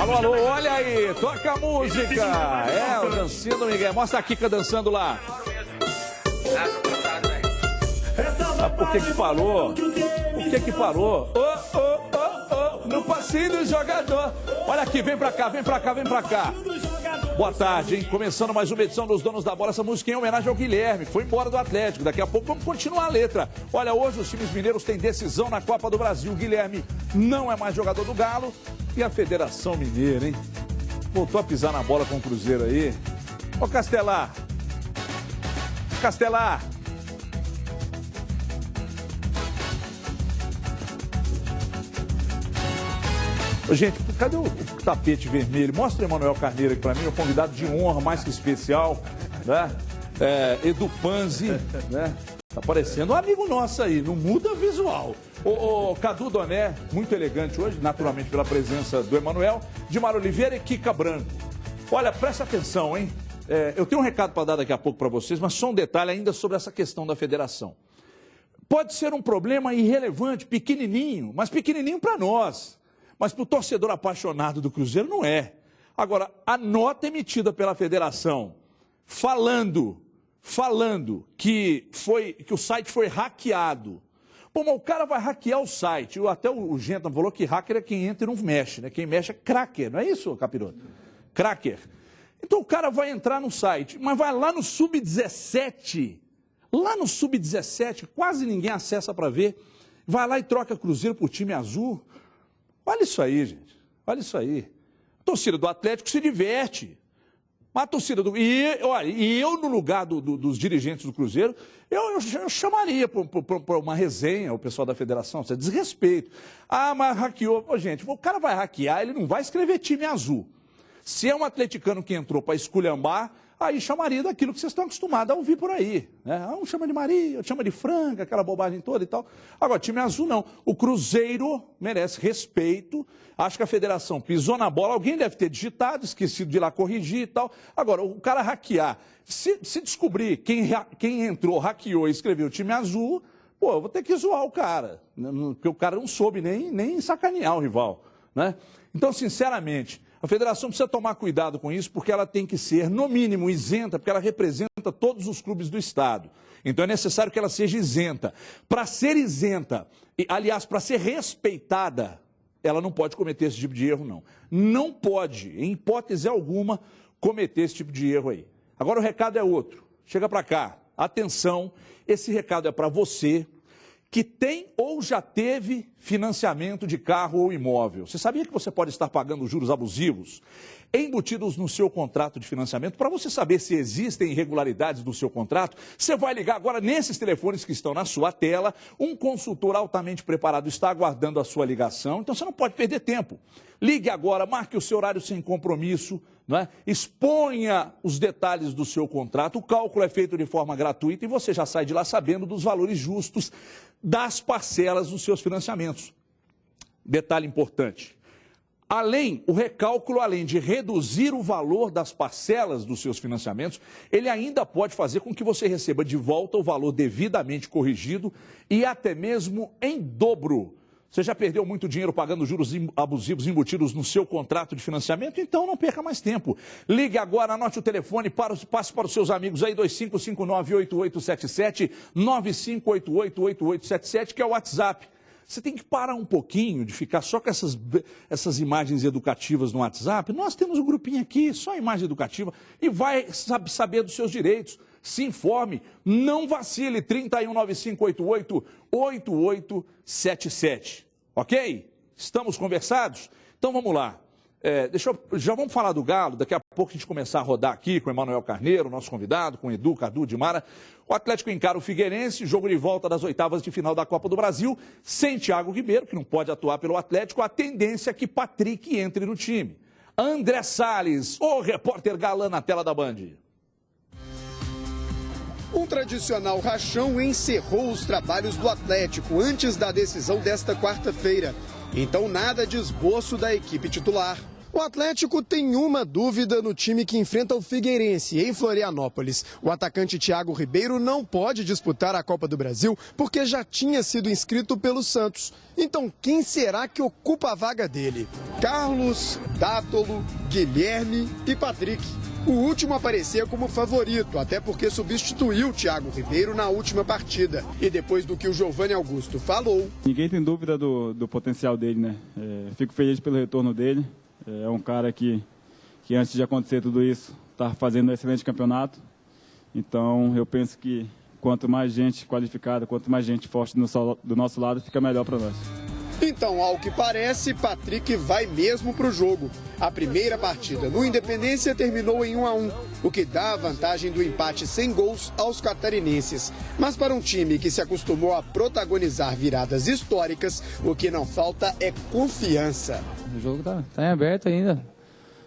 Alô, alô, olha aí, toca a música. É, o dancinho do Miguel. Mostra a Kika dançando lá. Ah, por que que parou? Por que que parou? No passinho do jogador. Olha aqui, vem pra cá, vem pra cá, vem pra cá. Boa tarde, hein? Começando mais uma edição dos Donos da Bola. Essa música em homenagem ao Guilherme. Foi embora do Atlético. Daqui a pouco vamos continuar a letra. Olha, hoje os times mineiros têm decisão na Copa do Brasil. O Guilherme não é mais jogador do Galo. E a Federação Mineira, hein? Voltou a pisar na bola com o Cruzeiro aí. Ô, Castelar. Castelar. Ô, gente, cadê o tapete vermelho? Mostra o Emanuel Carneiro aqui pra mim, um convidado de honra mais que especial, né? Edu Panzi, né? Tá parecendo um amigo nosso aí, não muda visual. O Cadu Doné, muito elegante hoje, naturalmente pela presença do Emanuel, Dimar Oliveira e Kika Branco. Olha, presta atenção, hein? Eu tenho um recado para dar daqui a pouco para vocês, mas só um detalhe ainda sobre essa questão da federação. Pode ser um problema irrelevante, pequenininho, mas pequenininho para nós. Mas para o torcedor apaixonado do Cruzeiro não é. Agora, a nota emitida pela federação falando que o site foi hackeado. Pô, mas o cara vai hackear o site. Até o Genta falou que hacker é quem entra e não mexe, né? Quem mexe é cracker, não é isso, Capiroto? Cracker. Então o cara vai entrar no site, mas vai lá no Sub-17. Lá no Sub-17, quase ninguém acessa para ver. Vai lá e troca Cruzeiro por time azul. Olha isso aí, gente. Olha isso aí. A torcida do Atlético se diverte. A torcida do... E eu, no lugar dos dirigentes do Cruzeiro, eu chamaria para uma resenha o pessoal da federação. Isso é desrespeito. Ah, mas hackeou. Ô, gente, o cara vai hackear, ele não vai escrever time azul. Se é um atleticano que entrou para esculhambar, aí chamaria daquilo que vocês estão acostumados a ouvir por aí. Né? Um chama de Maria, outro chama de Franca, aquela bobagem toda e tal. Agora, time azul não. O Cruzeiro merece respeito. Acho que a federação pisou na bola. Alguém deve ter digitado, esquecido de ir lá corrigir e tal. Agora, o cara hackear. Se descobrir quem entrou, hackeou e escreveu time azul, pô, eu vou ter que zoar o cara. Porque o cara não soube nem sacanear o rival. Né? Então, sinceramente... A federação precisa tomar cuidado com isso, porque ela tem que ser, no mínimo, isenta, porque ela representa todos os clubes do Estado. Então é necessário que ela seja isenta. Para ser isenta, e, aliás, para ser respeitada, ela não pode cometer esse tipo de erro, não. Não pode, em hipótese alguma, cometer esse tipo de erro aí. Agora o recado é outro. Chega para cá. Atenção, esse recado é para você que tem ou já teve financiamento de carro ou imóvel. Você sabia que você pode estar pagando juros abusivos embutidos no seu contrato de financiamento? Para você saber se existem irregularidades no seu contrato, você vai ligar agora nesses telefones que estão na sua tela. Um consultor altamente preparado está aguardando a sua ligação, então você não pode perder tempo. Ligue agora, marque o seu horário sem compromisso, não é? Exponha os detalhes do seu contrato, o cálculo é feito de forma gratuita e você já sai de lá sabendo dos valores justos das parcelas dos seus financiamentos. Detalhe importante, o recálculo, além de reduzir o valor das parcelas dos seus financiamentos, ele ainda pode fazer com que você receba de volta o valor devidamente corrigido e até mesmo em dobro. Você já perdeu muito dinheiro pagando juros abusivos embutidos no seu contrato de financiamento? Então não perca mais tempo. Ligue agora, anote o telefone, passe para os seus amigos aí, 2559-8877, 9588-8877, que é o WhatsApp. Você tem que parar um pouquinho de ficar só com essas imagens educativas no WhatsApp. Nós temos um grupinho aqui, só imagem educativa, e vai saber dos seus direitos. Se informe, não vacile, 319588-8877, ok? Estamos conversados? Então vamos lá. Já vamos falar do Galo, daqui a pouco a gente começar a rodar aqui com o Emanuel Carneiro, nosso convidado, com o Edu, Cadu, Dimara. O Atlético encara o Figueirense, jogo de volta das oitavas de final da Copa do Brasil, sem Thiago Ribeiro, que não pode atuar pelo Atlético, a tendência é que Patrick entre no time. André Salles, o repórter galã na tela da Band. Um tradicional rachão encerrou os trabalhos do Atlético antes da decisão desta quarta-feira. Então nada de esboço da equipe titular. O Atlético tem uma dúvida no time que enfrenta o Figueirense, em Florianópolis. O atacante Thiago Ribeiro não pode disputar a Copa do Brasil porque já tinha sido inscrito pelo Santos. Então, quem será que ocupa a vaga dele? Carlos, Dátolo, Guilherme e Patrick. O último aparecia como favorito, até porque substituiu Thiago Ribeiro na última partida. E depois do que o Giovanni Augusto falou... Ninguém tem dúvida do potencial dele, né? Fico feliz pelo retorno dele. É um cara que antes de acontecer tudo isso, está fazendo um excelente campeonato. Então, eu penso que quanto mais gente qualificada, quanto mais gente forte do nosso lado, fica melhor para nós. Então, ao que parece, Patrick vai mesmo para o jogo. A primeira partida no Independência terminou em 1-1, o que dá a vantagem do empate sem gols aos catarinenses. Mas para um time que se acostumou a protagonizar viradas históricas, o que não falta é confiança. O jogo tá em aberto ainda.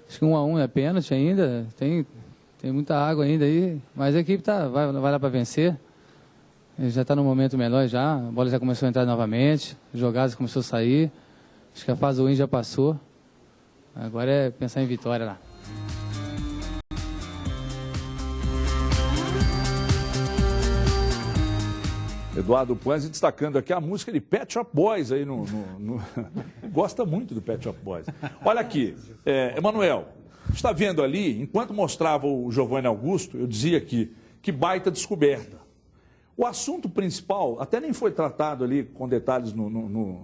Acho que 1-1 é pênalti ainda. Tem muita água ainda aí. Mas a equipe vai lá para vencer. Ele já está no momento melhor já. A bola já começou a entrar novamente. Jogadas começou a sair. Acho que a fase ruim já passou. Agora é pensar em vitória lá. Eduardo Panzi destacando aqui a música de Pet Shop Boys aí Gosta muito do Pet Shop Boys. Olha aqui, Emanuel, está vendo ali, enquanto mostrava o Giovanni Augusto, eu dizia aqui, que baita descoberta. O assunto principal, até nem foi tratado ali com detalhes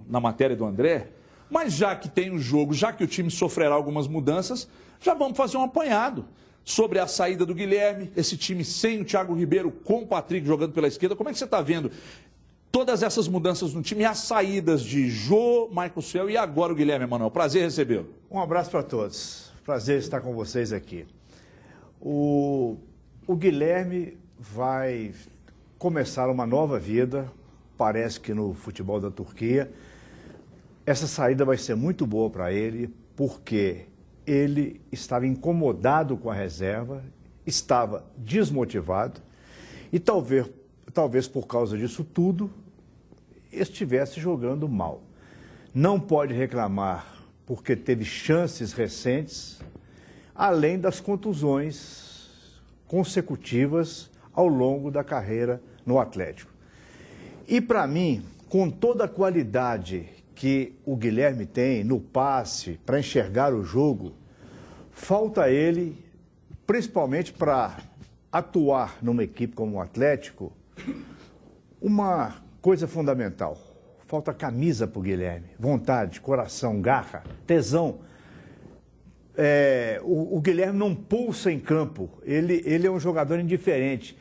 na matéria do André, mas já que tem o jogo, já que o time sofrerá algumas mudanças, já vamos fazer um apanhado sobre a saída do Guilherme, esse time sem o Thiago Ribeiro, com o Patrick jogando pela esquerda. Como é que você está vendo todas essas mudanças no time e as saídas de Jô, Michael Céu e agora o Guilherme, Emanuel? Prazer recebê-lo. Um abraço para todos. Prazer estar com vocês aqui. O Guilherme vai começar uma nova vida, parece que no futebol da Turquia. Essa saída vai ser muito boa para ele, porque ele estava incomodado com a reserva, estava desmotivado e talvez por causa disso tudo estivesse jogando mal. Não pode reclamar porque teve chances recentes, além das contusões consecutivas ao longo da carreira no Atlético. E para mim, com toda a qualidade que o Guilherme tem no passe para enxergar o jogo, falta a ele, principalmente para atuar numa equipe como o Atlético, uma coisa fundamental. Falta camisa para o Guilherme, vontade, coração, garra, tesão. O Guilherme não pulsa em campo, ele é um jogador indiferente.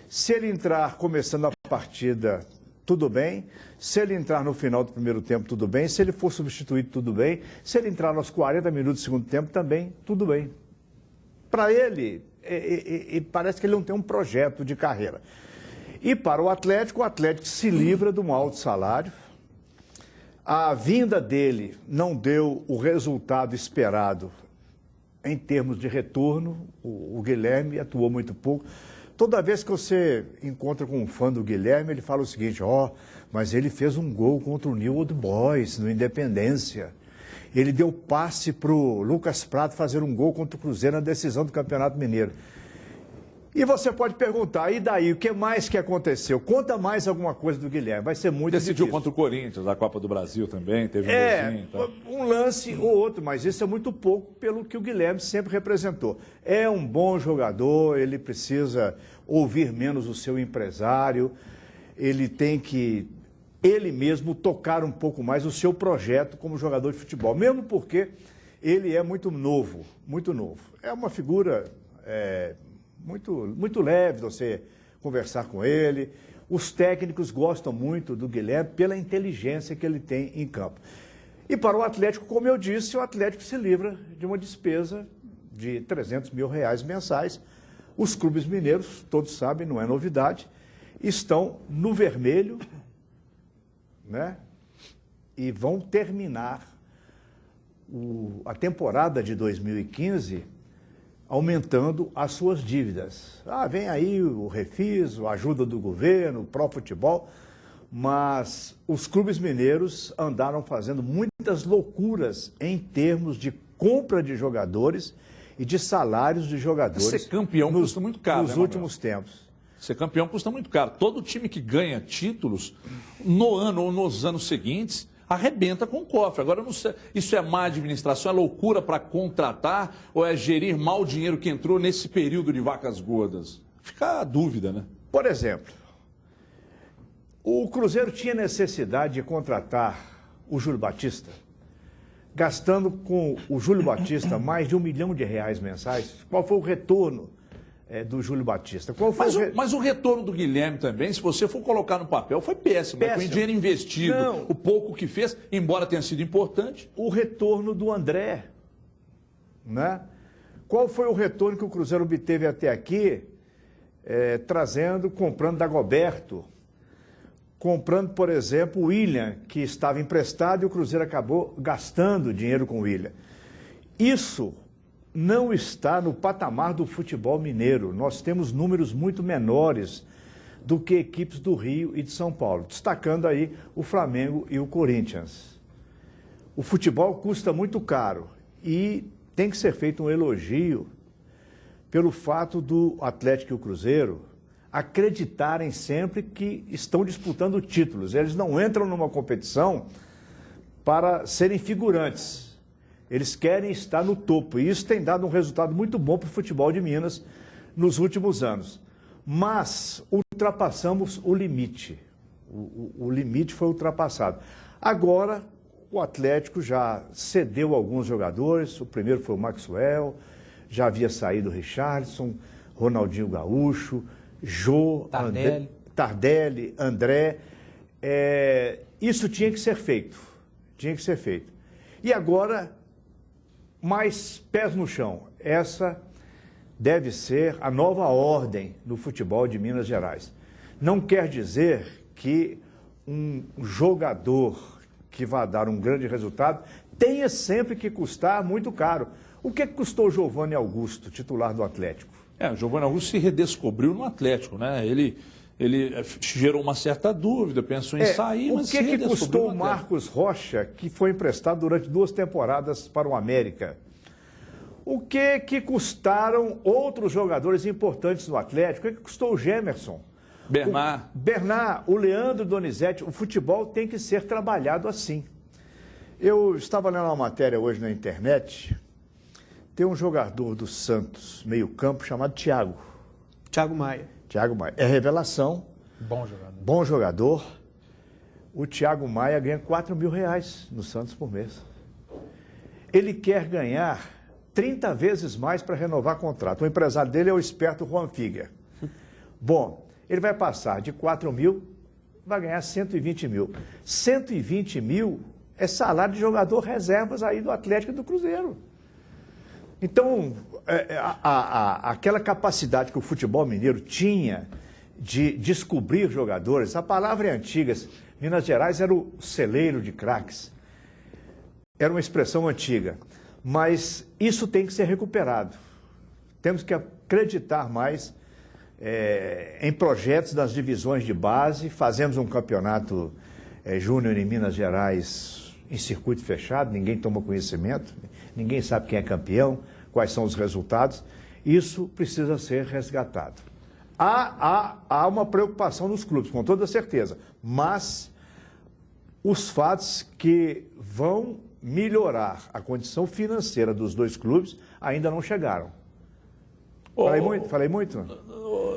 Se ele entrar começando a partida, tudo bem. Se ele entrar no final do primeiro tempo, tudo bem. Se ele for substituído, tudo bem. Se ele entrar nos 40 minutos do segundo tempo, também, tudo bem. Para ele, parece que ele não tem um projeto de carreira. E para o Atlético se livra de um alto salário. A vinda dele não deu o resultado esperado em termos de retorno. O Guilherme atuou muito pouco. Toda vez que você encontra com um fã do Guilherme, ele fala o seguinte: mas ele fez um gol contra o New Old Boys, no Independência. Ele deu passe para o Lucas Prato fazer um gol contra o Cruzeiro na decisão do Campeonato Mineiro. E você pode perguntar, e daí, o que mais que aconteceu? Conta mais alguma coisa do Guilherme, vai ser muito Decidiu difícil. Contra o Corinthians, a Copa do Brasil também, teve um golzinho. Então. Um lance ou outro, mas isso é muito pouco pelo que o Guilherme sempre representou. É um bom jogador, ele precisa ouvir menos o seu empresário, ele tem que, ele mesmo, tocar um pouco mais o seu projeto como jogador de futebol, mesmo porque ele é muito novo, muito novo. É uma figura muito leve você conversar com ele. Os técnicos gostam muito do Guilherme pela inteligência que ele tem em campo. E para o Atlético, como eu disse, o Atlético se livra de uma despesa de R$300 mil mensais. Os clubes mineiros, todos sabem, não é novidade, estão no vermelho, né? E vão terminar a temporada de 2015 aumentando as suas dívidas. Vem aí o refis, a ajuda do governo, o Profutebol. mas os clubes mineiros andaram fazendo muitas loucuras em termos de compra de jogadores e de salários de jogadores. Ser campeão custa muito caro, nos últimos tempos. Ser campeão custa muito caro. Todo time que ganha títulos no ano ou nos anos seguintes arrebenta com o cofre. Agora, não sei, isso é má administração, é loucura para contratar ou é gerir mal o dinheiro que entrou nesse período de vacas gordas? Fica a dúvida, né? Por exemplo, o Cruzeiro tinha necessidade de contratar o Júlio Batista, gastando com o Júlio Batista mais de R$1 milhão mensais. Qual foi o retorno do Júlio Batista? Mas o retorno do Guilherme também, se você for colocar no papel, foi péssimo. Com o dinheiro investido, o pouco que fez, embora tenha sido importante. O retorno do André, né? Qual foi o retorno que o Cruzeiro obteve até aqui, comprando Dagoberto, comprando, por exemplo, o William, que estava emprestado e o Cruzeiro acabou gastando dinheiro com o William. Isso não está no patamar do futebol mineiro. Nós temos números muito menores do que equipes do Rio e de São Paulo, destacando aí o Flamengo e o Corinthians. O futebol custa muito caro e tem que ser feito um elogio pelo fato do Atlético e o Cruzeiro acreditarem sempre que estão disputando títulos. Eles não entram numa competição para serem figurantes. Eles querem estar no topo. E isso tem dado um resultado muito bom para o futebol de Minas nos últimos anos. Mas ultrapassamos o limite. O limite foi ultrapassado. Agora, o Atlético já cedeu alguns jogadores. O primeiro foi o Maxwell, já havia saído o Richarlison, Ronaldinho Gaúcho, Jô, Tardelli, André. Isso tinha que ser feito. Tinha que ser feito. E agora, mais pés no chão. Essa deve ser a nova ordem no futebol de Minas Gerais. Não quer dizer que um jogador que vai dar um grande resultado tenha sempre que custar muito caro. O que custou o Giovanni Augusto, titular do Atlético? O Giovanni Augusto se redescobriu no Atlético, né? Ele gerou uma certa dúvida, pensou em sair, mas se redescobriu. O que custou o Marcos Rocha, que foi emprestado durante 2 temporadas para o América? O que custaram outros jogadores importantes no Atlético? O que custou o Gemerson? Bernard, o Leandro Donizete. O futebol tem que ser trabalhado assim. Eu estava lendo uma matéria hoje na internet. Tem um jogador do Santos, meio-campo, chamado Thiago Maia. É revelação. Bom jogador. O Thiago Maia ganha R$4 mil no Santos por mês. Ele quer ganhar 30 vezes mais para renovar contrato. O empresário dele é o esperto Juan Figuer. Bom, ele vai passar de 4 mil, vai ganhar 120 mil. 120 mil é salário de jogador reservas aí do Atlético e do Cruzeiro. Então, aquela capacidade que o futebol mineiro tinha de descobrir jogadores, a palavra é antiga. Minas Gerais era o celeiro de craques. Era uma expressão antiga. Mas isso tem que ser recuperado. Temos que acreditar mais em projetos das divisões de base. Fazemos um campeonato júnior em Minas Gerais em circuito fechado, ninguém toma conhecimento, ninguém sabe quem é campeão, quais são os resultados. Isso precisa ser resgatado. Há uma preocupação nos clubes, com toda certeza, mas os fatos que vão melhorar a condição financeira dos 2 clubes ainda não chegaram. Falei muito?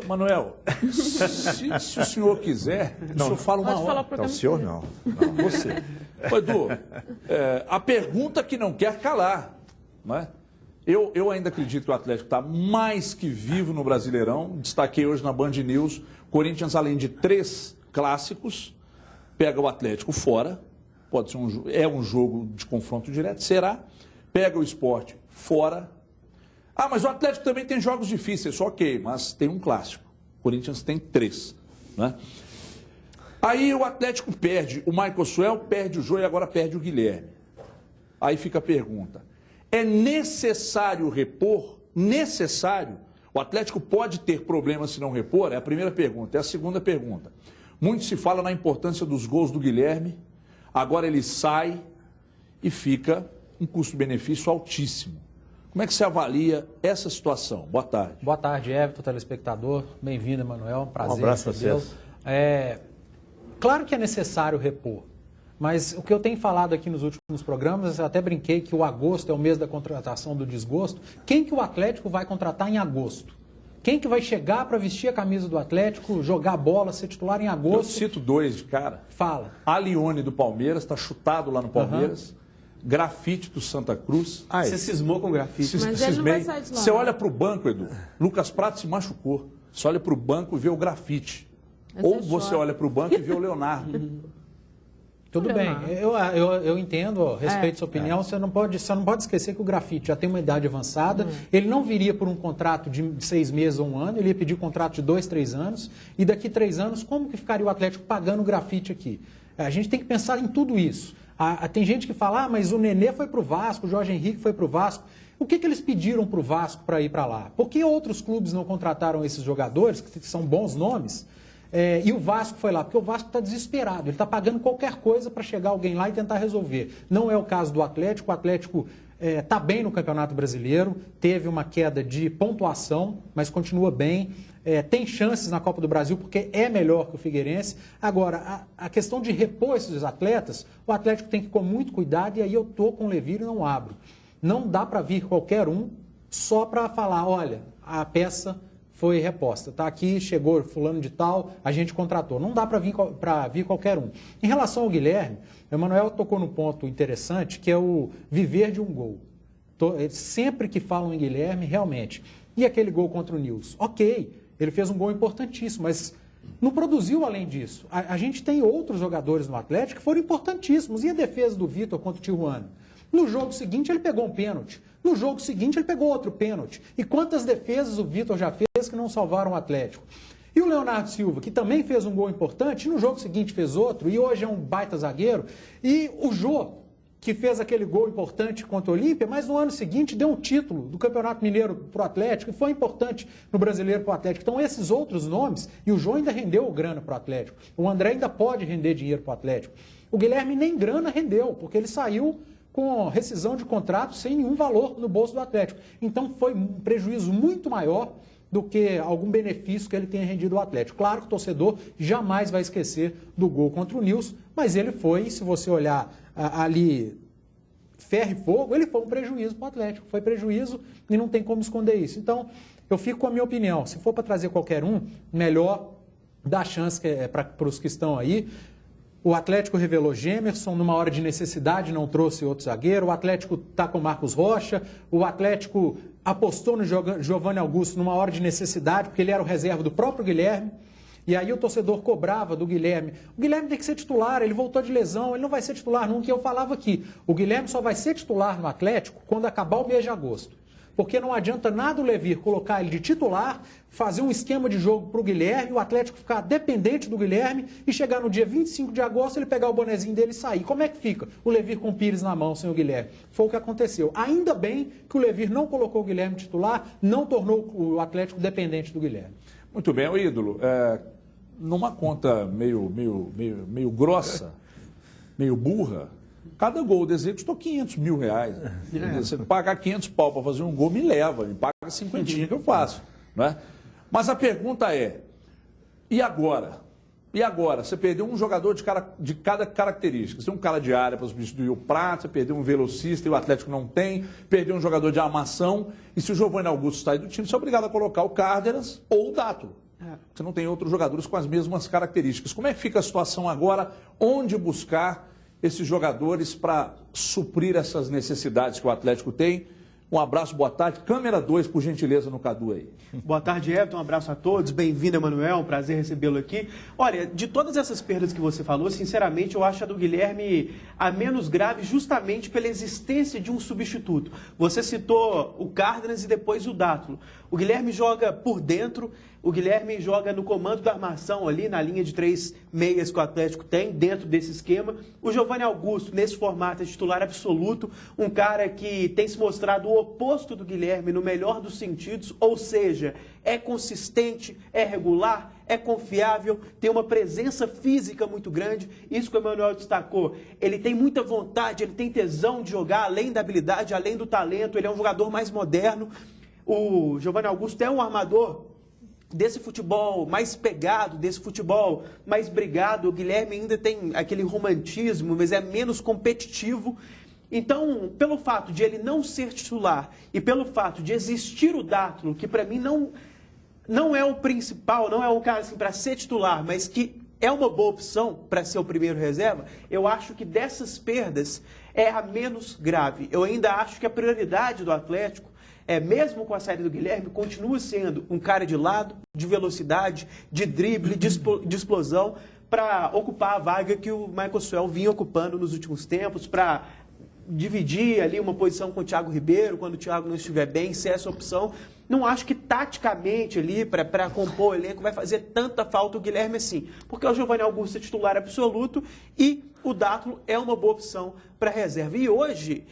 Manuel, se o senhor quiser, o senhor fala uma hora. Não, o senhor não. Você. Edu, a pergunta que não quer calar, não é? Eu ainda acredito que o Atlético está mais que vivo no Brasileirão. Destaquei hoje na Band News, Corinthians, além de 3 clássicos, pega o Atlético fora, pode ser um jogo de confronto direto, será, pega o Sport fora. Mas o Atlético também tem jogos difíceis, ok, mas tem um clássico. O Corinthians tem 3, né? Aí o Atlético perde o Michael Suel, perde o Jô e agora perde o Guilherme. Aí fica a pergunta, é necessário repor? Necessário? O Atlético pode ter problemas se não repor? É a primeira pergunta. É a segunda pergunta. Muito se fala na importância dos gols do Guilherme. Agora ele sai e fica um custo-benefício altíssimo. Como é que você avalia essa situação? Boa tarde. Boa tarde, Everton, telespectador. Bem-vindo, Emanuel. Prazer. Um abraço para vocês. Claro que é necessário repor, mas o que eu tenho falado aqui nos últimos programas, eu até brinquei que o agosto é o mês da contratação do desgosto. Quem que o Atlético vai contratar em agosto? Quem que vai chegar para vestir a camisa do Atlético, jogar bola, ser titular em agosto? Eu cito dois de cara. Fala. Alione do Palmeiras, está chutado lá no Palmeiras. Grafite do Santa Cruz. Você cismou com grafite. Mas ele não vai sair de lá. Você olha para o banco, Edu. Lucas Prato se machucou. Você olha para o banco e vê o grafite. Ou você olha para o banco e vê o Leonardo. Tudo bem, eu entendo, respeito sua opinião, você não pode esquecer que o grafite já tem uma idade avançada, ele não viria por um contrato de 6 meses ou 1 ano, ele ia pedir contrato de 2, 3 anos, e daqui 3 anos, como que ficaria o Atlético pagando o grafite aqui? A gente tem que pensar em tudo isso. Tem gente que fala, mas o Nenê foi para o Vasco, o Jorge Henrique foi para o Vasco. O que eles pediram para o Vasco para ir para lá? Por que outros clubes não contrataram esses jogadores, que são bons nomes, e o Vasco foi lá? Porque o Vasco está desesperado, ele está pagando qualquer coisa para chegar alguém lá e tentar resolver. Não é o caso do Atlético, o Atlético está bem no Campeonato Brasileiro, teve uma queda de pontuação, mas continua bem, tem chances na Copa do Brasil porque é melhor que o Figueirense. Agora, a questão de repor esses atletas, o Atlético tem que ir com muito cuidado, e aí eu estou com o Levir e não abro. Não dá para vir qualquer um só para falar, olha, a peça foi reposta, tá aqui, chegou fulano de tal, a gente contratou. Não dá para vir qualquer um. Em relação ao Guilherme, o Emanuel tocou num ponto interessante, que é o viver de um gol. Sempre que falam em Guilherme, realmente. E aquele gol contra o Nils? Ok, ele fez um gol importantíssimo, mas não produziu além disso. A gente tem outros jogadores no Atlético que foram importantíssimos. E a defesa do Vitor contra o Tijuana? No jogo seguinte ele pegou um pênalti. No jogo seguinte ele pegou outro pênalti. E quantas defesas o Vitor já fez que não salvaram o Atlético? E o Leonardo Silva, que também fez um gol importante, no jogo seguinte fez outro, e hoje é um baita zagueiro. E o Jô, que fez aquele gol importante contra o Olímpia, mas no ano seguinte deu um título do Campeonato Mineiro para o Atlético, e foi importante no Brasileiro para o Atlético. Então esses outros nomes, e o Jô ainda rendeu grana para o Atlético. O André ainda pode render dinheiro para o Atlético. O Guilherme nem grana rendeu, porque ele saiu com rescisão de contrato sem nenhum valor no bolso do Atlético. Então foi um prejuízo muito maior do que algum benefício que ele tenha rendido ao Atlético. Claro que o torcedor jamais vai esquecer do gol contra o Nils, mas ele foi, se você olhar ali ferro e fogo, ele foi um prejuízo para o Atlético. Foi prejuízo e não tem como esconder isso. Então, eu fico com a minha opinião. Se for para trazer qualquer um, melhor dar chance para os que estão aí. O Atlético revelou Gemerson, numa hora de necessidade não trouxe outro zagueiro. O Atlético está com o Marcos Rocha. O Atlético apostou no Giovanni Augusto numa hora de necessidade, porque ele era o reserva do próprio Guilherme. E aí o torcedor cobrava do Guilherme. O Guilherme tem que ser titular, ele voltou de lesão, ele não vai ser titular nunca. E eu falava aqui, o Guilherme só vai ser titular no Atlético quando acabar o mês de agosto. Porque não adianta nada o Levir colocar ele de titular, fazer um esquema de jogo para o Guilherme, o Atlético ficar dependente do Guilherme e chegar no dia 25 de agosto ele pegar o bonezinho dele e sair. Como é que fica o Levir com o Pires na mão sem o Guilherme? Foi o que aconteceu. Ainda bem que o Levir não colocou o Guilherme titular, não tornou o Atlético dependente do Guilherme. Muito bem, o ídolo, numa conta meio grossa, meio burra, cada gol do Exê custou 500 mil reais. Você pagar 500 pau para fazer um gol, me leva, me paga 50 que eu faço. Né? Mas a pergunta é, e agora? E agora? Você perdeu um jogador de cada característica. Você tem um cara de área para substituir o Prato, você perdeu um velocista e o Atlético não tem, perdeu um jogador de armação, e se o Giovanni Augusto sair do time, você é obrigado a colocar o Cárdenas ou o Dátulo. Você não tem outros jogadores com as mesmas características. Como é que fica a situação agora? Onde buscar esses jogadores para suprir essas necessidades que o Atlético tem? Um abraço, boa tarde. Câmera 2, por gentileza, no Cadu aí. Boa tarde, Everton. Um abraço a todos. Bem-vindo, Emanuel. Um prazer recebê-lo aqui. Olha, de todas essas perdas que você falou, sinceramente, eu acho a do Guilherme a menos grave justamente pela existência de um substituto. Você citou o Cárdenas e depois o Dátulo. O Guilherme joga por dentro, o Guilherme joga no comando da armação ali, na linha de 3 meias que o Atlético tem, dentro desse esquema. O Giovanni Augusto, nesse formato, é titular absoluto, um cara que tem se mostrado o oposto do Guilherme no melhor dos sentidos, ou seja, é consistente, é regular, é confiável, tem uma presença física muito grande, isso que o Emanuel destacou. Ele tem muita vontade, ele tem tesão de jogar, além da habilidade, além do talento, ele é um jogador mais moderno. O Giovanni Augusto é um armador desse futebol mais pegado, desse futebol mais brigado. O Guilherme ainda tem aquele romantismo, mas é menos competitivo. Então, pelo fato de ele não ser titular e pelo fato de existir o Dátulo, que para mim não é o principal, não é o cara assim, para ser titular, mas que é uma boa opção para ser o primeiro reserva, eu acho que dessas perdas é a menos grave. Eu ainda acho que a prioridade do Atlético, mesmo com a saída do Guilherme, continua sendo um cara de lado, de velocidade, de drible, de explosão, para ocupar a vaga que o Michael Suel vinha ocupando nos últimos tempos, para dividir ali uma posição com o Thiago Ribeiro, quando o Thiago não estiver bem, ser essa opção. Não acho que taticamente ali, para compor o elenco, vai fazer tanta falta o Guilherme assim, porque o Giovanni Augusto é titular absoluto e o Dátulo é uma boa opção para reserva. E hoje,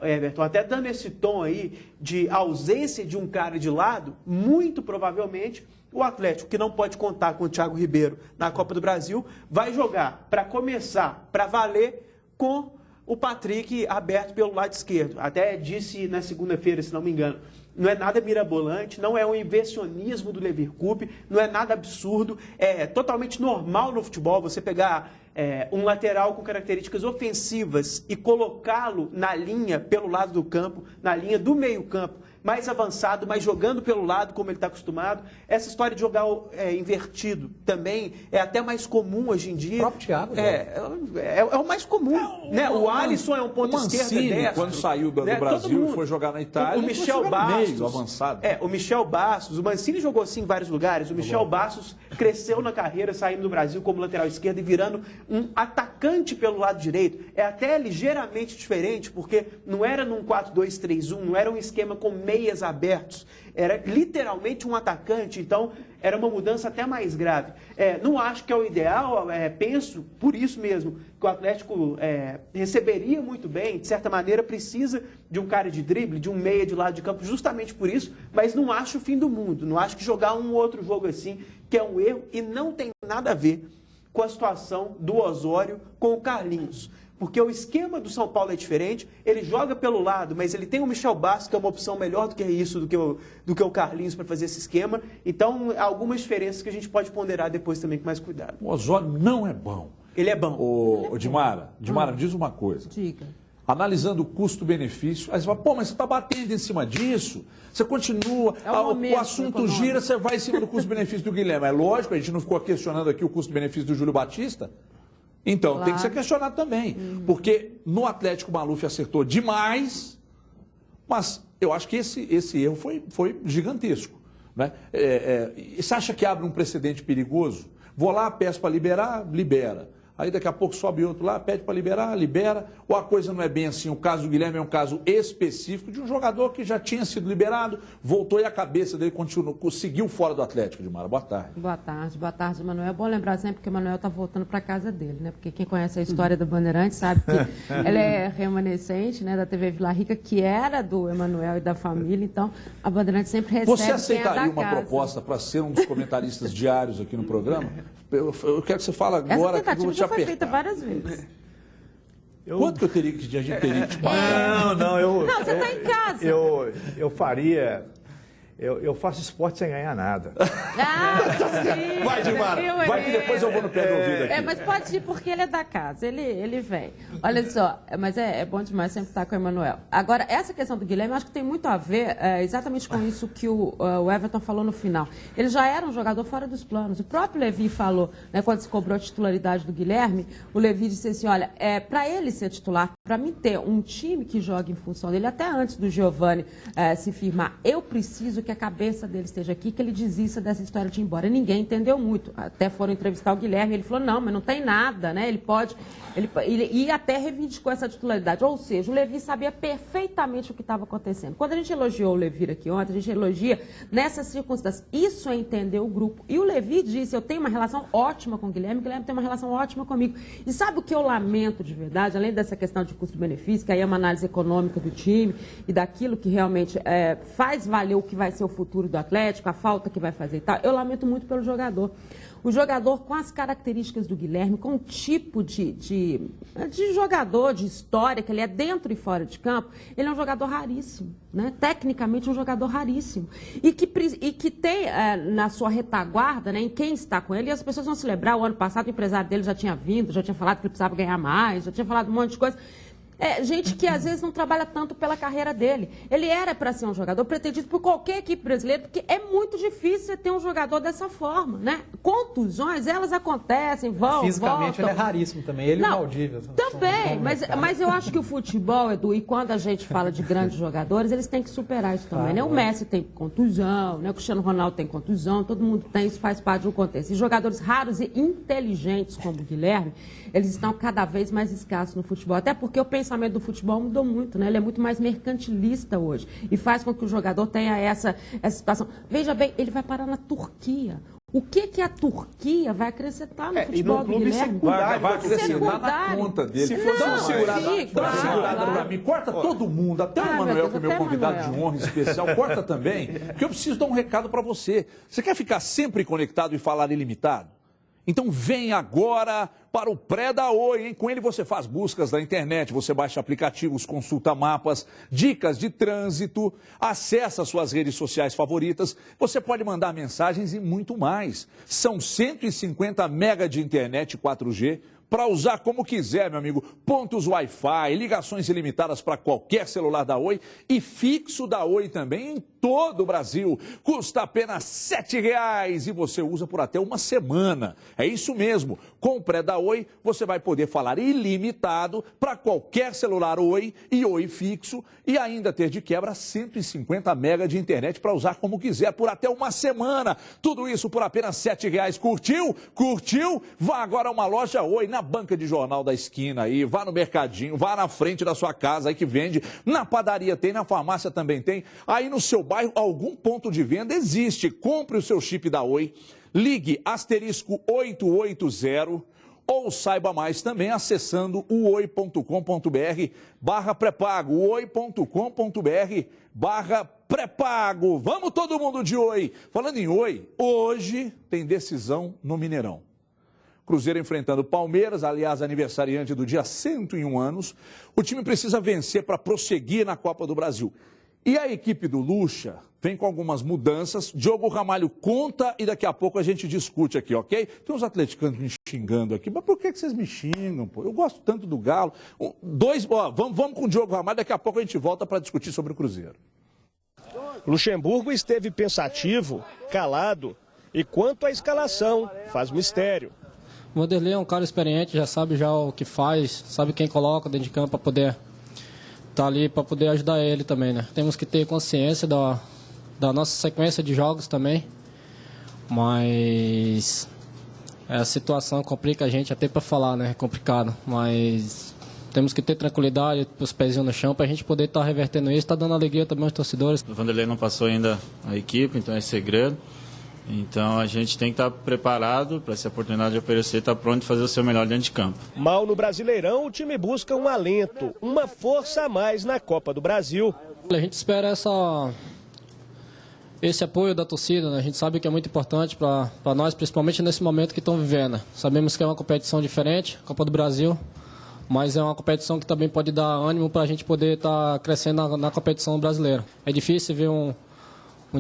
Everton, até dando esse tom aí de ausência de um cara de lado, muito provavelmente o Atlético, que não pode contar com o Thiago Ribeiro na Copa do Brasil, vai jogar para começar, para valer, com o Patrick aberto pelo lado esquerdo. Até disse na segunda-feira, se não me engano, não é nada mirabolante, não é um inversionismo do Levir Coupe, não é nada absurdo, é totalmente normal no futebol você pegar um lateral com características ofensivas e colocá-lo na linha pelo lado do campo, na linha do meio-campo, mais avançado, mas jogando pelo lado, como ele está acostumado. Essa história de jogar invertido também é até mais comum hoje em dia. O próprio Thiago. É o mais comum. Né? O Alisson é um ponto esquerdo destro. Quando saiu do Brasil e foi jogar na Itália, o Michel Bastos, meio avançado. O Michel Bastos, o Mancini jogou assim em vários lugares. O Michel Bastos cresceu na carreira, saindo do Brasil como lateral esquerdo e virando um atacante pelo lado direito. É até ligeiramente diferente, porque não era num 4-2-3-1, não era um esquema com meias abertos, era literalmente um atacante, então era uma mudança até mais grave. Não acho que é o ideal, penso, por isso mesmo, que o Atlético receberia muito bem, de certa maneira precisa de um cara de drible, de um meia de lado de campo, justamente por isso, mas não acho o fim do mundo, não acho que jogar um outro jogo assim, que é um erro e não tem nada a ver com a situação do Osório com o Carlinhos. Porque o esquema do São Paulo é diferente, ele joga pelo lado, mas ele tem o Michel Bastos, que é uma opção melhor do que isso, do que o Carlinhos para fazer esse esquema. Então, há algumas diferenças que a gente pode ponderar depois também com mais cuidado. O Osório não é bom. Ele é bom. Ô, Dimara, me diz uma coisa. Diga. Analisando o custo-benefício, aí você fala, pô, mas você está batendo em cima disso, você continua, o assunto gira, você vai em cima do custo-benefício do Guilherme. É lógico, a gente não ficou questionando aqui o custo-benefício do Júlio Batista? Então, claro, tem que ser questionado também, porque no Atlético o Maluf acertou demais, mas eu acho que esse erro foi gigantesco. Né? Você acha que abre um precedente perigoso? Vou lá, peço para liberar, libera. Aí daqui a pouco sobe outro lá, pede para liberar, libera. Ou a coisa não é bem assim. O caso do Guilherme é um caso específico de um jogador que já tinha sido liberado, voltou e a cabeça dele seguiu fora do Atlético. Dimara, boa tarde. Boa tarde, Emanuel. É bom lembrar sempre que o Emanuel está voltando para casa dele, né? Porque quem conhece a história da Bandeirante sabe que ela é remanescente, né, da TV Vila Rica, que era do Emanuel e da família. Então, a Bandeirante sempre recebe. Você aceitaria uma proposta para ser um dos comentaristas diários aqui no programa? Eu quero que você fale agora. Essa tentativa já foi feita várias vezes. Quanto que a gente teria que te pagar? Não, você está em casa. Eu faria... Eu faço esporte sem ganhar nada. Sim. Vai, Dimara. Vai que depois eu vou no pé do ouvido aqui. Mas pode ir porque ele é da casa. Ele vem. Olha só, mas é bom demais sempre estar com o Emanuel. Agora, essa questão do Guilherme, eu acho que tem muito a ver exatamente com isso que o Everton falou no final. Ele já era um jogador fora dos planos. O próprio Levi falou, né, quando se cobrou a titularidade do Guilherme, o Levi disse assim, olha, para ele ser titular, para mim ter um time que joga em função dele, até antes do Giovani se firmar, eu preciso que a cabeça dele esteja aqui, que ele desista dessa história de ir embora. Ninguém entendeu muito. Até foram entrevistar o Guilherme, ele falou, não, mas não tem nada, né? Ele até reivindicou essa titularidade. Ou seja, o Levi sabia perfeitamente o que estava acontecendo. Quando a gente elogiou o Levi aqui ontem, a gente elogia nessas circunstâncias. Isso é entender o grupo. E o Levi disse, eu tenho uma relação ótima com o Guilherme tem uma relação ótima comigo. E sabe o que eu lamento de verdade, além dessa questão de de custo-benefício, que aí é uma análise econômica do time e daquilo que realmente faz valer o que vai ser o futuro do Atlético, a falta que vai fazer e tal. Eu lamento muito pelo jogador. O jogador com as características do Guilherme, com o tipo de jogador, de história, que ele é dentro e fora de campo, ele é um jogador raríssimo, né? Tecnicamente um jogador raríssimo. E que tem na sua retaguarda, né, em quem está com ele, e as pessoas vão se lembrar, o ano passado o empresário dele já tinha vindo, já tinha falado que ele precisava ganhar mais, já tinha falado um monte de coisa. Gente que às vezes não trabalha tanto pela carreira dele. Ele era para ser um jogador pretendido por qualquer equipe brasileira, porque é muito difícil você ter um jogador dessa forma, né? Contusões, elas acontecem, Fisicamente voltam. ele é raríssimo também, ele e o Valdívia. Também, mas eu acho que o futebol, Edu, e quando a gente fala de grandes jogadores, eles têm que superar isso também, né? O Messi tem contusão, né? O Cristiano Ronaldo tem contusão, todo mundo tem, isso faz parte de um contexto. E jogadores raros e inteligentes como o Guilherme, eles estão cada vez mais escassos no futebol, até porque o pensamento do futebol mudou muito, né? Ele é muito mais mercantilista hoje e faz com que o jogador tenha essa situação. Veja bem, ele vai parar na Turquia. O que a Turquia vai acrescentar no futebol do Guilherme? Vai acrescentar na conta dele. Se for dar uma segurada pra mim, corta todo mundo, até o Manuel, que é meu convidado de honra especial, corta também, porque eu preciso dar um recado para você. Você quer ficar sempre conectado e falar ilimitado? Então vem agora para o Pré da Oi, hein? Com ele você faz buscas na internet, você baixa aplicativos, consulta mapas, dicas de trânsito, acessa suas redes sociais favoritas, você pode mandar mensagens e muito mais. São 150 mega de internet 4G, para usar como quiser, meu amigo. Pontos Wi-Fi, ligações ilimitadas para qualquer celular da Oi e fixo da Oi também em todo o Brasil. Custa apenas R$ 7,00 e você usa por até uma semana. É isso mesmo. Com o Pré da Oi, você vai poder falar ilimitado para qualquer celular Oi e Oi fixo e ainda ter de quebra 150 mega de internet para usar como quiser por até uma semana. Tudo isso por apenas R$ 7,00. Curtiu? Curtiu? Vá agora a uma loja Oi, na banca de jornal da esquina aí, vá no mercadinho, vá na frente da sua casa aí que vende, na padaria tem, na farmácia também tem, aí no seu bairro algum ponto de venda existe. Compre o seu chip da Oi, ligue *880 ou saiba mais também acessando o oi.com.br/pré-pago, oi.com.br/pré-pago. Vamos todo mundo de Oi. Falando em Oi, hoje tem decisão no Mineirão. Cruzeiro enfrentando o Palmeiras, aliás, aniversariante do dia 101 anos. O time precisa vencer para prosseguir na Copa do Brasil. E a equipe do Lucha vem com algumas mudanças. Diogo Ramalho conta e daqui a pouco a gente discute aqui, ok? Tem uns atleticanos me xingando aqui. Mas por que vocês me xingam, pô? Eu gosto tanto do Galo. Vamos com o Diogo Ramalho, daqui a pouco a gente volta para discutir sobre o Cruzeiro. Luxemburgo esteve pensativo, calado e quanto à escalação, faz mistério. O Vanderlei é um cara experiente, já sabe já o que faz, sabe quem coloca dentro de campo para poder estar ali, para poder ajudar ele também, né? Temos que ter consciência da nossa sequência de jogos também, mas a situação complica a gente até para falar, né? É complicado, mas temos que ter tranquilidade, os pezinhos no chão, para a gente poder estar revertendo isso, está dando alegria também aos torcedores. O Vanderlei não passou ainda a equipe, então é segredo. Então a gente tem que estar preparado para essa oportunidade de aparecer, estar pronto de fazer o seu melhor dentro de campo. Mal no Brasileirão, o time busca um alento, uma força a mais na Copa do Brasil. A gente espera esse apoio da torcida, né? A gente sabe que é muito importante para nós, principalmente nesse momento que estão vivendo. Sabemos que é uma competição diferente, Copa do Brasil, mas é uma competição que também pode dar ânimo para a gente poder estar crescendo na competição brasileira. É difícil ver um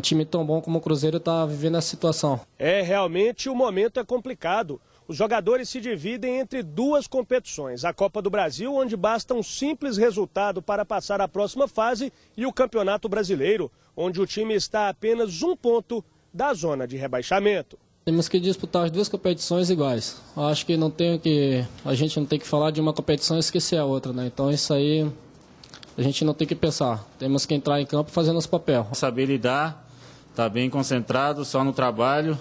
time tão bom como o Cruzeiro está vivendo essa situação. Realmente o momento é complicado. Os jogadores se dividem entre duas competições. A Copa do Brasil, onde basta um simples resultado para passar à próxima fase, e o Campeonato Brasileiro, onde o time está a apenas um ponto da zona de rebaixamento. Temos que disputar as duas competições iguais. Acho que a gente não tem que falar de uma competição e esquecer a outra, né? Então isso aí a gente não tem que pensar. Temos que entrar em campo fazendo nosso papel. Saber lidar, estar bem concentrado, só no trabalho,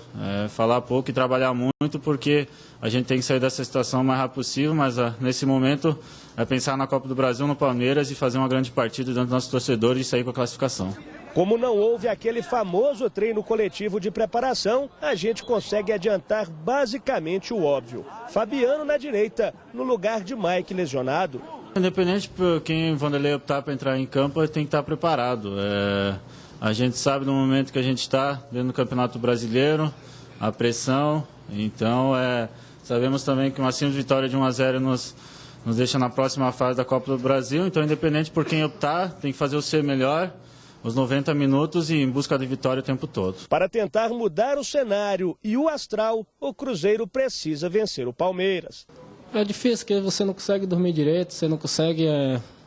falar pouco e trabalhar muito, porque a gente tem que sair dessa situação o mais rápido possível, mas nesse momento é pensar na Copa do Brasil, no Palmeiras e fazer uma grande partida diante dos nossos torcedores e sair com a classificação. Como não houve aquele famoso treino coletivo de preparação, a gente consegue adiantar basicamente o óbvio. Fabiano na direita, no lugar de Mike lesionado. Independente de quem o Vanderlei optar para entrar em campo, ele tem que estar preparado. A gente sabe no momento que a gente está dentro do Campeonato Brasileiro, a pressão, então sabemos também que uma simples vitória de 1-0 nos deixa na próxima fase da Copa do Brasil, então independente por quem optar, tem que fazer o seu melhor, os 90 minutos e em busca de vitória o tempo todo. Para tentar mudar o cenário e o astral, o Cruzeiro precisa vencer o Palmeiras. É difícil, porque você não consegue dormir direito, você não consegue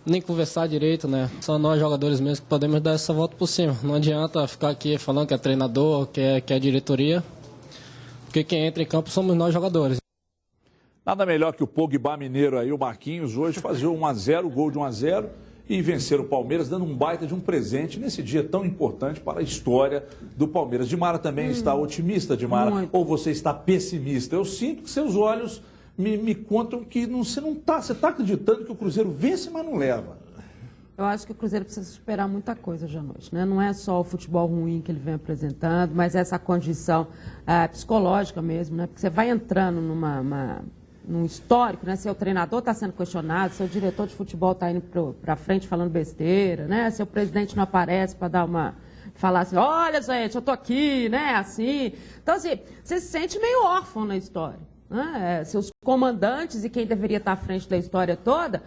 nem conversar direito, né? Só nós jogadores mesmo que podemos dar essa volta por cima. Não adianta ficar aqui falando que é treinador, que é diretoria, porque quem entra em campo somos nós jogadores. Nada melhor que o Pogba mineiro aí, o Marquinhos, hoje fazer 1-0, o gol de 1-0 e vencer o Palmeiras, dando um baita de um presente nesse dia tão importante para a história do Palmeiras. Dimara também está otimista, Dimara, ou você está pessimista? Eu sinto que seus olhos me contam que você está acreditando que o Cruzeiro vence, mas não leva. Eu acho que o Cruzeiro precisa superar muita coisa hoje à noite, né? Não é só o futebol ruim que ele vem apresentando, mas essa condição psicológica mesmo, né? Porque você vai entrando num histórico, né? Seu treinador está sendo questionado, seu diretor de futebol está indo para frente falando besteira, né? Seu presidente não aparece para falar assim, olha, gente, eu tô aqui, né? Assim. Então, assim, você se sente meio órfão na história. Né? Seus comandantes e quem deveria estar à frente da história toda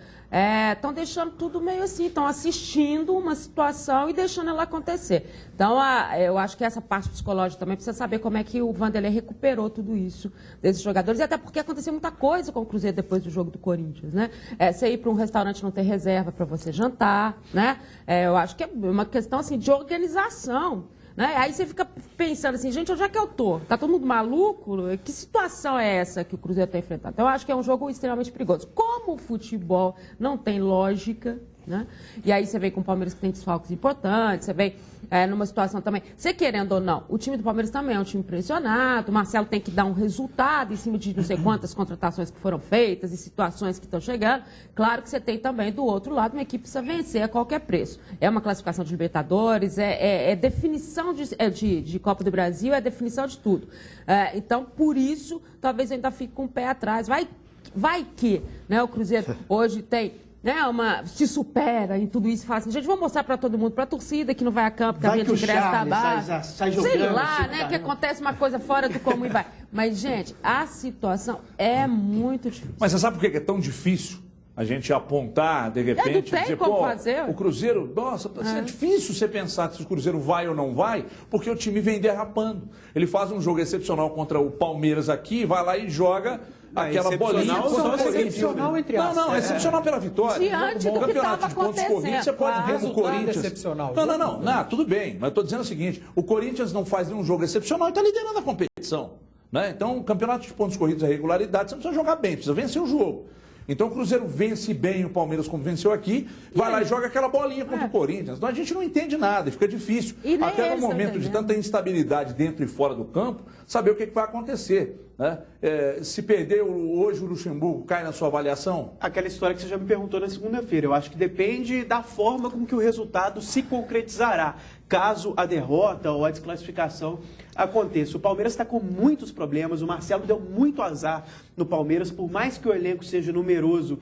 estão deixando tudo meio assim, estão assistindo uma situação e deixando ela acontecer. Então, eu acho que essa parte psicológica também precisa saber como é que o Vanderlei recuperou tudo isso desses jogadores, e até porque aconteceu muita coisa com o Cruzeiro depois do jogo do Corinthians, né? Você ir para um restaurante e não ter reserva para você jantar, né? Eu acho que é uma questão assim, de organização. Né? Aí você fica pensando assim, gente, onde é que eu tô? Tá todo mundo maluco? Que situação é essa que o Cruzeiro está enfrentando? Então, eu acho que é um jogo extremamente perigoso. Como o futebol não tem lógica, né? E aí você vem com o Palmeiras que tem desfalques importantes, você vem numa situação também, você querendo ou não, o time do Palmeiras também é um time pressionado, o Marcelo tem que dar um resultado em cima de não sei quantas contratações que foram feitas e situações que estão chegando. Claro que você tem também do outro lado uma equipe que precisa vencer a qualquer preço. É uma classificação de Libertadores, é definição de Copa do Brasil, é definição de tudo. Então, por isso, talvez eu ainda fique com o pé atrás. Vai que, né, o Cruzeiro hoje tem... Né, se supera em tudo isso e fala assim, gente, vamos mostrar para todo mundo, para a torcida que não vai a campo, que a gente ingressa está baixo. Sei lá, né, que acontece uma coisa fora do comum e vai. Mas, gente, a situação é muito difícil. Mas você sabe por que é tão difícil a gente apontar, de repente, dizer, pô, o Cruzeiro, nossa, é difícil você pensar se o Cruzeiro vai ou não vai, porque o time vem derrapando. Ele faz um jogo excepcional contra o Palmeiras aqui, vai lá e joga... aquela bolinha excepcional entre aspas. Não, excepcional pela vitória. Diante do que estava acontecendo. Você pode ver o Corinthians. Excepcional. Não, tudo bem. Mas estou dizendo o seguinte: o Corinthians não faz nenhum jogo excepcional e está liderando a competição. Né? Então, o campeonato de pontos corridos é regularidade, você não precisa jogar bem, precisa vencer o jogo. Então o Cruzeiro vence bem o Palmeiras como venceu aqui, vai lá e joga aquela bolinha contra o Corinthians. Então a gente não entende nada e fica difícil. Até no momento de tanta instabilidade dentro e fora do campo, saber o que vai acontecer. Né? Se perder hoje o Luxemburgo, cai na sua avaliação? Aquela história que você já me perguntou na segunda-feira. Eu acho que depende da forma como que o resultado se concretizará, caso a derrota ou a desclassificação aconteça. O Palmeiras está com muitos problemas, o Marcelo deu muito azar no Palmeiras, por mais que o elenco seja numeroso.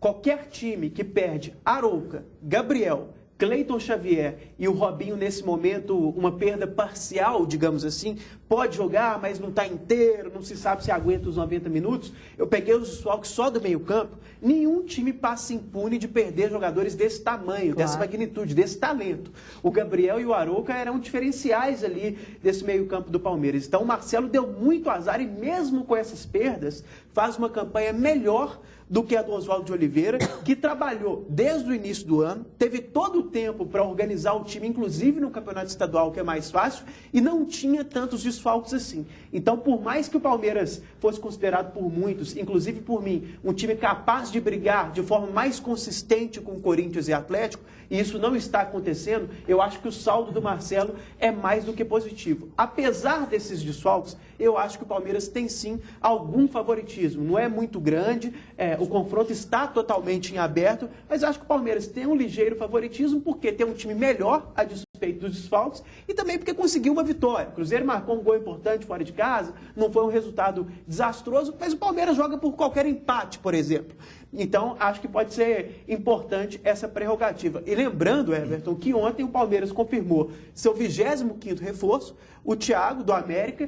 Qualquer time que perde Arouca, Gabriel, Cleiton Xavier e o Robinho, nesse momento, uma perda parcial, digamos assim, pode jogar, mas não está inteiro, não se sabe se aguenta os 90 minutos. Eu peguei os desfalques só do meio-campo. Nenhum time passa impune de perder jogadores desse tamanho, dessa magnitude, desse talento. O Gabriel e o Arouca eram diferenciais ali desse meio-campo do Palmeiras. Então, o Marcelo deu muito azar e, mesmo com essas perdas, faz uma campanha melhor do que a do Oswaldo de Oliveira, que trabalhou desde o início do ano, teve todo o tempo para organizar o time, inclusive no campeonato estadual, que é mais fácil, e não tinha tantos desfalques assim. Então, por mais que o Palmeiras fosse considerado por muitos, inclusive por mim, um time capaz de brigar de forma mais consistente com o Corinthians e Atlético, e isso não está acontecendo, eu acho que o saldo do Marcelo é mais do que positivo. Apesar desses desfalques, eu acho que o Palmeiras tem sim algum favoritismo. Não é muito grande, o confronto está totalmente em aberto, mas eu acho que o Palmeiras tem um ligeiro favoritismo porque tem um time melhor à disposição respeito dos desfalques e também porque conseguiu uma vitória. O Cruzeiro marcou um gol importante fora de casa, não foi um resultado desastroso, mas o Palmeiras joga por qualquer empate, por exemplo. Então, acho que pode ser importante essa prerrogativa. E lembrando, Everton, que ontem o Palmeiras confirmou seu 25º reforço, o Thiago, do América,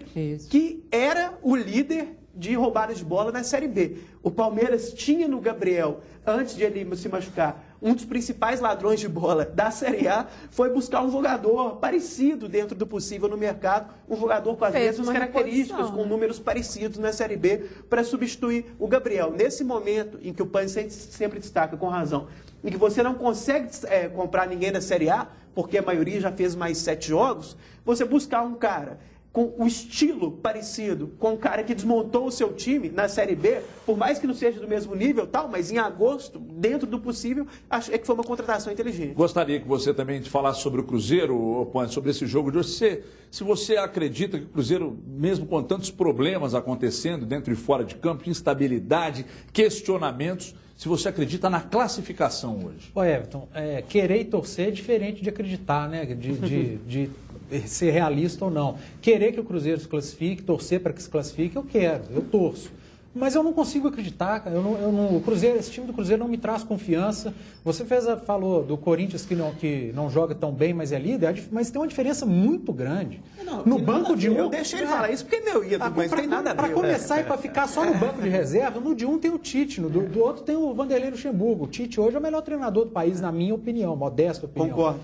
que era o líder de roubadas de bola na Série B. O Palmeiras tinha no Gabriel, antes de ele se machucar, um dos principais ladrões de bola da Série A, foi buscar um jogador parecido dentro do possível no mercado, um jogador com as mesmas características, com números parecidos na Série B, para substituir o Gabriel. Nesse momento em que o PAN sempre destaca, com razão, em que você não consegue comprar ninguém da Série A, porque a maioria já fez mais 7 jogos, você buscar um cara com o estilo parecido com o cara que desmontou o seu time na Série B, por mais que não seja do mesmo nível, tal, mas em agosto, dentro do possível, acho que foi uma contratação inteligente. Gostaria que você também falasse sobre o Cruzeiro, sobre esse jogo de hoje. Se você acredita que o Cruzeiro, mesmo com tantos problemas acontecendo dentro e fora de campo, instabilidade, questionamentos, se você acredita na classificação hoje. Ô Everton, querer e torcer é diferente de acreditar, né? De ser realista ou não. Querer que o Cruzeiro se classifique, torcer para que se classifique, eu quero, eu torço. Mas eu não consigo acreditar, cara. O Cruzeiro, esse time do Cruzeiro não me traz confiança. Você falou do Corinthians que não joga tão bem, mas é líder, mas tem uma diferença muito grande. No banco de um... Eu deixei ele falar isso porque é meu ídolo, mas não tem nada a ver. Para começar e para ficar só no banco de reserva, no de um tem o Tite, do outro tem o Vanderlei Luxemburgo. O Tite hoje é o melhor treinador do país, na minha opinião, modesta opinião. Concordo.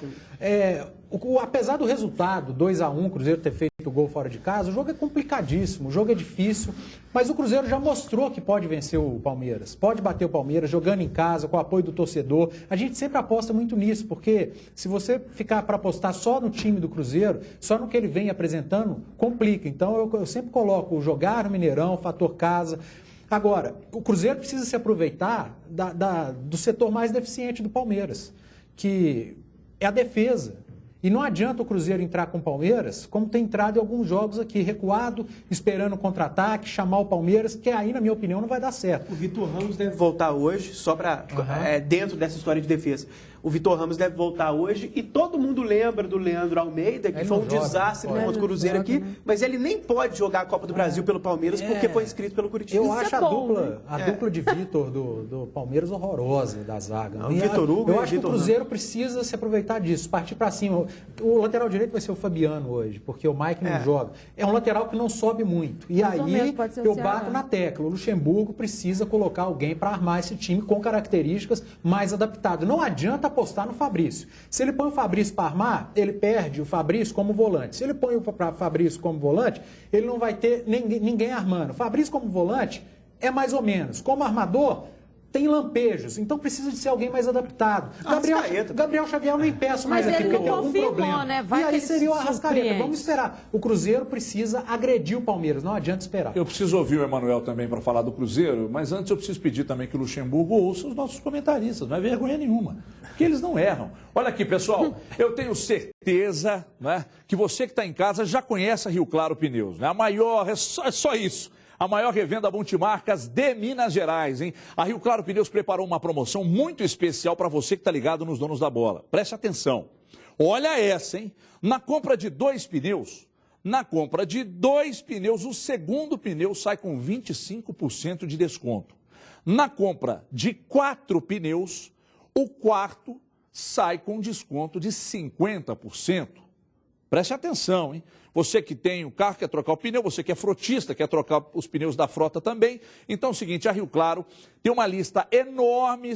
Apesar do resultado, 2-1, o Cruzeiro ter feito o gol fora de casa, o jogo é complicadíssimo, o jogo é difícil, mas o Cruzeiro já mostrou que pode vencer o Palmeiras, pode bater o Palmeiras jogando em casa, com o apoio do torcedor. A gente sempre aposta muito nisso, porque se você ficar para apostar só no time do Cruzeiro, só no que ele vem apresentando, complica. Então eu sempre coloco o jogar no Mineirão, o fator casa. Agora, o Cruzeiro precisa se aproveitar do setor mais deficiente do Palmeiras, que é a defesa. E não adianta o Cruzeiro entrar com o Palmeiras, como tem entrado em alguns jogos aqui, recuado, esperando contra-ataque, chamar o Palmeiras, que aí, na minha opinião, não vai dar certo. O Vitor Ramos deve voltar hoje, só para dentro dessa história de defesa. O Vitor Ramos deve voltar hoje e todo mundo lembra do Leandro Almeida, que foi um desastre contra o Cruzeiro aqui, mas ele nem pode jogar a Copa do Brasil pelo Palmeiras porque foi inscrito pelo Curitiba. Eu acho a dupla de Vitor do Palmeiras horrorosa da zaga. Não, Vitor Hugo eu acho que o Cruzeiro precisa se aproveitar disso, partir para cima. O lateral direito vai ser o Fabiano hoje, porque o Mike não joga. É um lateral que não sobe muito. E aí eu bato na tecla. O Luxemburgo precisa colocar alguém para armar esse time com características mais adaptadas. Não adianta apostar no Fabrício. Se ele põe o Fabrício para armar, ele perde o Fabrício como volante. Se ele põe o Fabrício como volante, ele não vai ter ninguém armando. O Fabrício como volante é mais ou menos. Como armador, tem lampejos, então precisa de ser alguém mais adaptado. Gabriel Xavier eu nem peço mais aqui, porque tem algum problema. Né? E aí seria o Arrascaeta. Vamos esperar. O Cruzeiro precisa agredir o Palmeiras, não adianta esperar. Eu preciso ouvir o Emanuel também para falar do Cruzeiro, mas antes eu preciso pedir também que o Luxemburgo ouça os nossos comentaristas, não é vergonha nenhuma, porque eles não erram. Olha aqui, pessoal, eu tenho certeza, né, que você que está em casa já conhece a Rio Claro Pneus, né? A maior, é só isso. A maior revenda multimarcas de Minas Gerais, hein? A Rio Claro Pneus preparou uma promoção muito especial para você que está ligado nos donos da bola. Preste atenção. Olha essa, hein? Na compra de 2 pneus, o segundo pneu sai com 25% de desconto. Na compra de 4 pneus, o quarto sai com desconto de 50%. Preste atenção, hein? Você que tem um carro, quer trocar o pneu, você que é frotista, quer trocar os pneus da frota também. Então é o seguinte, a Rio Claro tem uma lista enorme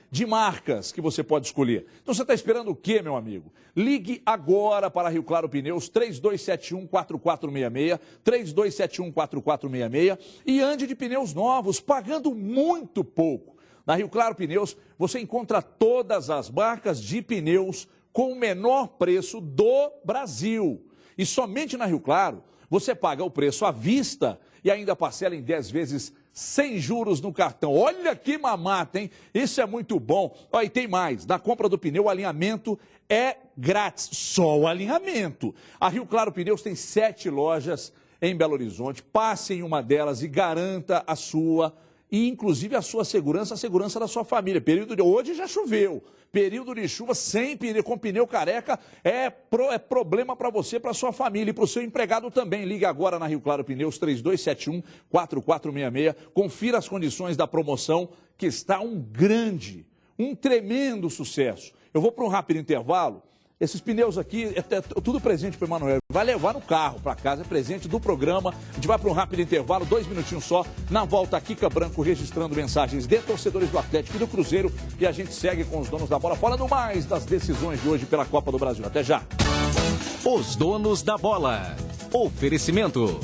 de marcas que você pode escolher. Então você está esperando o quê, meu amigo? Ligue agora para a Rio Claro Pneus, 3271-4466, 3271-4466 e ande de pneus novos, pagando muito pouco. Na Rio Claro Pneus, você encontra todas as marcas de pneus com o menor preço do Brasil. E somente na Rio Claro, você paga o preço à vista e ainda parcela em 10 vezes sem juros no cartão. Olha que mamata, hein? Isso é muito bom. E tem mais, na compra do pneu, o alinhamento é grátis, só o alinhamento. A Rio Claro Pneus tem 7 lojas em Belo Horizonte. Passe em uma delas e garanta a sua e inclusive a sua segurança, a segurança da sua família. Hoje já choveu. Período de chuva sem pneu, com pneu careca é problema para você, para sua família e para o seu empregado também. Ligue agora na Rio Claro Pneus 3271-4466. Confira as condições da promoção, que está um tremendo sucesso. Eu vou para um rápido intervalo. Esses pneus aqui, é tudo presente para o Emanuel. Vai levar no carro para casa, é presente do programa. A gente vai para um rápido intervalo, 2 minutinhos só. Na volta, Kika Branco registrando mensagens de torcedores do Atlético e do Cruzeiro. E a gente segue com os donos da bola, falando mais das decisões de hoje pela Copa do Brasil. Até já. Os donos da bola. Oferecimento.